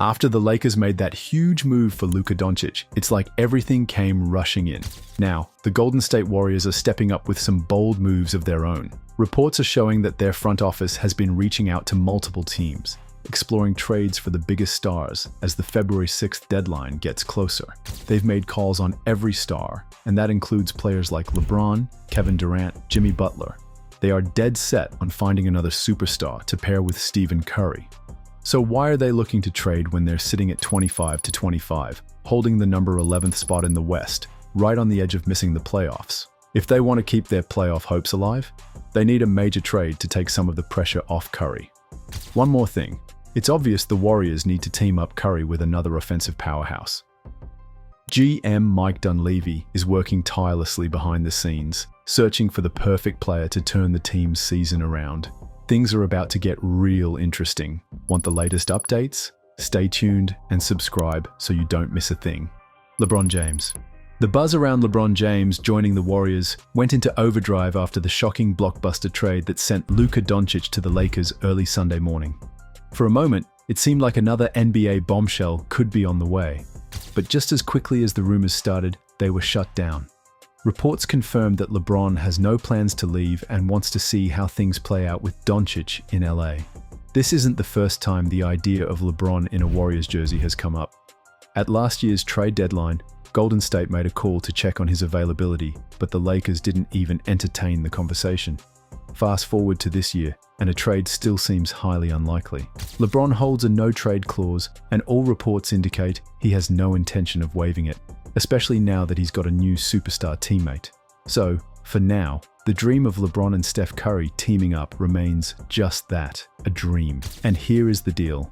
After the Lakers made that huge move for Luka Dončić, it's like everything came rushing in. Now, the Golden State Warriors are stepping up with some bold moves of their own. Reports are showing that their front office has been reaching out to multiple teams, exploring trades for the biggest stars as the February 6th deadline gets closer. They've made calls on every star, and that includes players like LeBron, Kevin Durant, Jimmy Butler. They are dead set on finding another superstar to pair with Stephen Curry. So why are they looking to trade when they're sitting at 25-25, holding the number 11th spot in the West, right on the edge of missing the playoffs? If they want to keep their playoff hopes alive, they need a major trade to take some of the pressure off Curry. One more thing, it's obvious the Warriors need to team up Curry with another offensive powerhouse. GM Mike Dunleavy is working tirelessly behind the scenes, searching for the perfect player to turn the team's season around. Things are about to get real interesting. Want the latest updates? Stay tuned and subscribe so you don't miss a thing. LeBron James. The buzz around LeBron James joining the Warriors went into overdrive after the shocking blockbuster trade that sent Luka Dončić to the Lakers early Sunday morning. For a moment, it seemed like another NBA bombshell could be on the way. But just as quickly as the rumors started, they were shut down. Reports confirmed that LeBron has no plans to leave and wants to see how things play out with Dončić in LA. This isn't the first time the idea of LeBron in a Warriors jersey has come up. At last year's trade deadline, Golden State made a call to check on his availability, but the Lakers didn't even entertain the conversation. Fast forward to this year, and a trade still seems highly unlikely. LeBron holds a no-trade clause, and all reports indicate he has no intention of waiving it, especially now that he's got a new superstar teammate. So, for now, the dream of LeBron and Steph Curry teaming up remains just that, a dream. And here is the deal.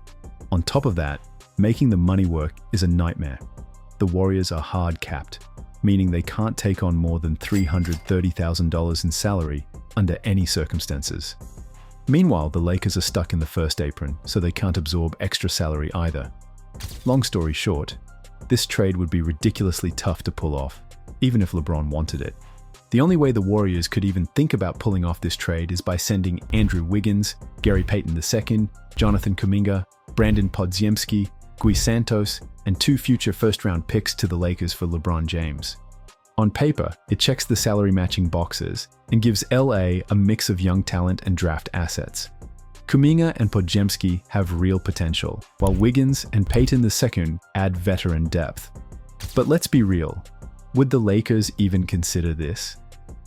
On top of that, making the money work is a nightmare. The Warriors are hard capped, meaning they can't take on more than $330,000 in salary under any circumstances. Meanwhile, the Lakers are stuck in the first apron, so they can't absorb extra salary either. Long story short, this trade would be ridiculously tough to pull off, even if LeBron wanted it. The only way the Warriors could even think about pulling off this trade is by sending Andrew Wiggins, Gary Payton II, Jonathan Kuminga, Brandon Podziemski, Gui Santos, and 2 future first-round picks to the Lakers for LeBron James. On paper, it checks the salary matching boxes and gives LA a mix of young talent and draft assets. Kuminga and Podziemski have real potential, while Wiggins and Payton II add veteran depth. But let's be real, would the Lakers even consider this?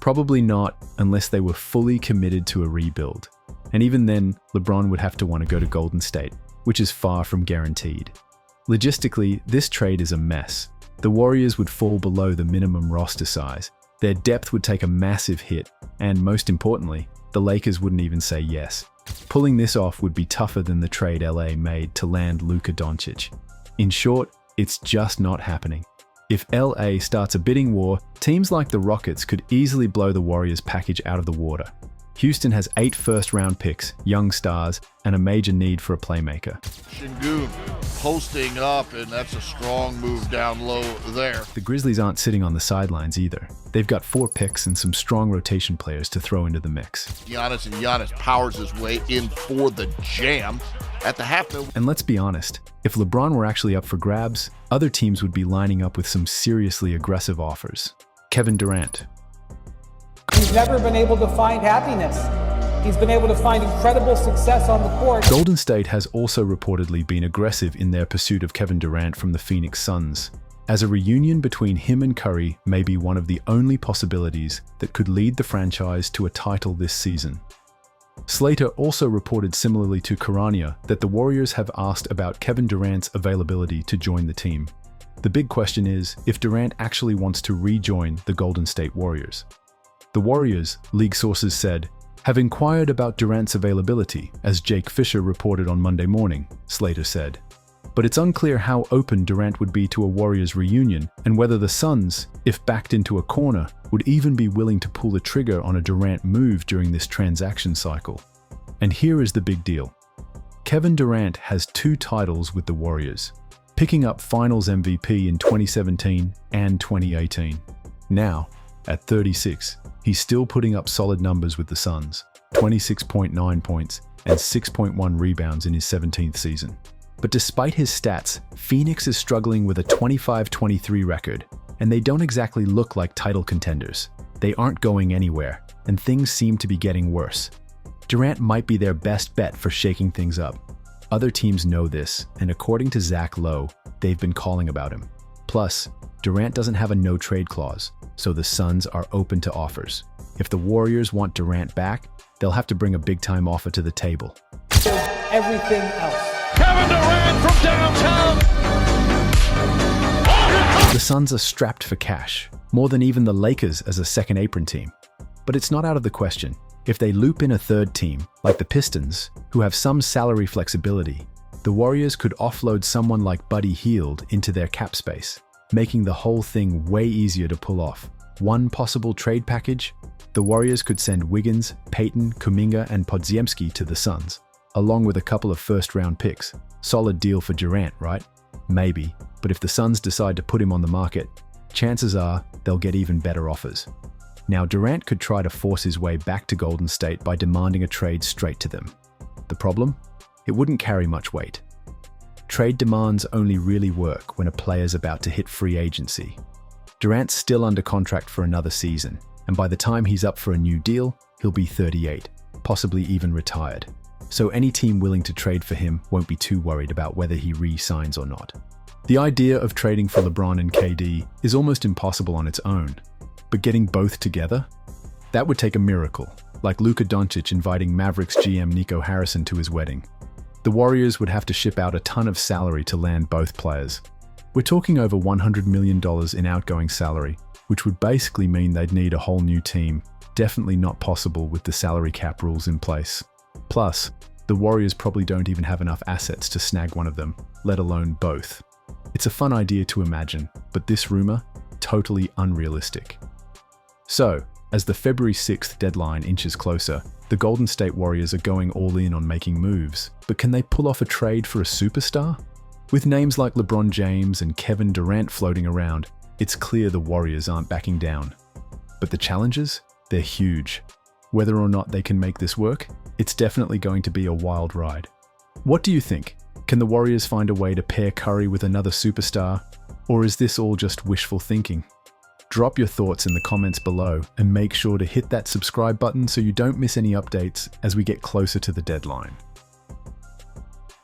Probably not unless they were fully committed to a rebuild. And even then, LeBron would have to want to go to Golden State, which is far from guaranteed. Logistically, this trade is a mess. The Warriors would fall below the minimum roster size, their depth would take a massive hit, and most importantly, the Lakers wouldn't even say yes. Pulling this off would be tougher than the trade LA made to land Luka Dončić. In short, it's just not happening. If LA starts a bidding war, teams like the Rockets could easily blow the Warriors package out of the water. Houston has 8 first-round picks, young stars, and a major need for a playmaker. Şengün posting up, and that's a strong move down low there. The Grizzlies aren't sitting on the sidelines either. They've got 4 picks and some strong rotation players to throw into the mix. Giannis powers his way in for the jam at the half. And let's be honest, if LeBron were actually up for grabs, other teams would be lining up with some seriously aggressive offers. Kevin Durant. He's never been able to find happiness. He's been able to find incredible success on the court. Golden State has also reportedly been aggressive in their pursuit of Kevin Durant from the Phoenix Suns, as a reunion between him and Curry may be one of the only possibilities that could lead the franchise to a title this season. Slater also reported similarly to Karania that the Warriors have asked about Kevin Durant's availability to join the team. The big question is if Durant actually wants to rejoin the Golden State Warriors. The Warriors, league sources said, have inquired about Durant's availability, as Jake Fisher reported on Monday morning, Slater said. But it's unclear how open Durant would be to a Warriors reunion and whether the Suns, if backed into a corner, would even be willing to pull the trigger on a Durant move during this transaction cycle. And here is the big deal. Kevin Durant has 2 titles with the Warriors, picking up Finals MVP in 2017 and 2018. Now, at 36, he's still putting up solid numbers with the Suns, 26.9 points and 6.1 rebounds in his 17th season. But despite his stats, Phoenix is struggling with a 25-23 record, and they don't exactly look like title contenders. They aren't going anywhere, and things seem to be getting worse. Durant might be their best bet for shaking things up. Other teams know this, and according to Zach Lowe, they've been calling about him. Plus, Durant doesn't have a no-trade clause, so the Suns are open to offers. If the Warriors want Durant back, they'll have to bring a big-time offer to the table. Everything else. Kevin Durant from downtown. The Suns are strapped for cash, more than even the Lakers as a second apron team. But it's not out of the question. If they loop in a third team, like the Pistons, who have some salary flexibility, the Warriors could offload someone like Buddy Hield into their cap space, making the whole thing way easier to pull off. One possible trade package? The Warriors could send Wiggins, Payton, Kuminga, and Podziemski to the Suns, along with a couple of first-round picks. Solid deal for Durant, right? Maybe, but if the Suns decide to put him on the market, chances are they'll get even better offers. Now, Durant could try to force his way back to Golden State by demanding a trade straight to them. The problem? It wouldn't carry much weight. Trade demands only really work when a player's about to hit free agency. Durant's still under contract for another season, and by the time he's up for a new deal, he'll be 38, possibly even retired. So any team willing to trade for him won't be too worried about whether he re-signs or not. The idea of trading for LeBron and KD is almost impossible on its own, but getting both together? That would take a miracle, like Luka Dončić inviting Mavericks GM Nico Harrison to his wedding. The Warriors would have to ship out a ton of salary to land both players. We're talking over $100 million in outgoing salary, which would basically mean they'd need a whole new team. Definitely not possible with the salary cap rules in place. Plus, the Warriors probably don't even have enough assets to snag one of them, let alone both. It's a fun idea to imagine, but this rumor, totally unrealistic. So, as the February 6th deadline inches closer, the Golden State Warriors are going all in on making moves, but can they pull off a trade for a superstar? With names like LeBron James and Kevin Durant floating around, it's clear the Warriors aren't backing down. But the challenges? They're huge. Whether or not they can make this work, it's definitely going to be a wild ride. What do you think? Can the Warriors find a way to pair Curry with another superstar? Or is this all just wishful thinking? Drop your thoughts in the comments below and make sure to hit that subscribe button so you don't miss any updates as we get closer to the deadline.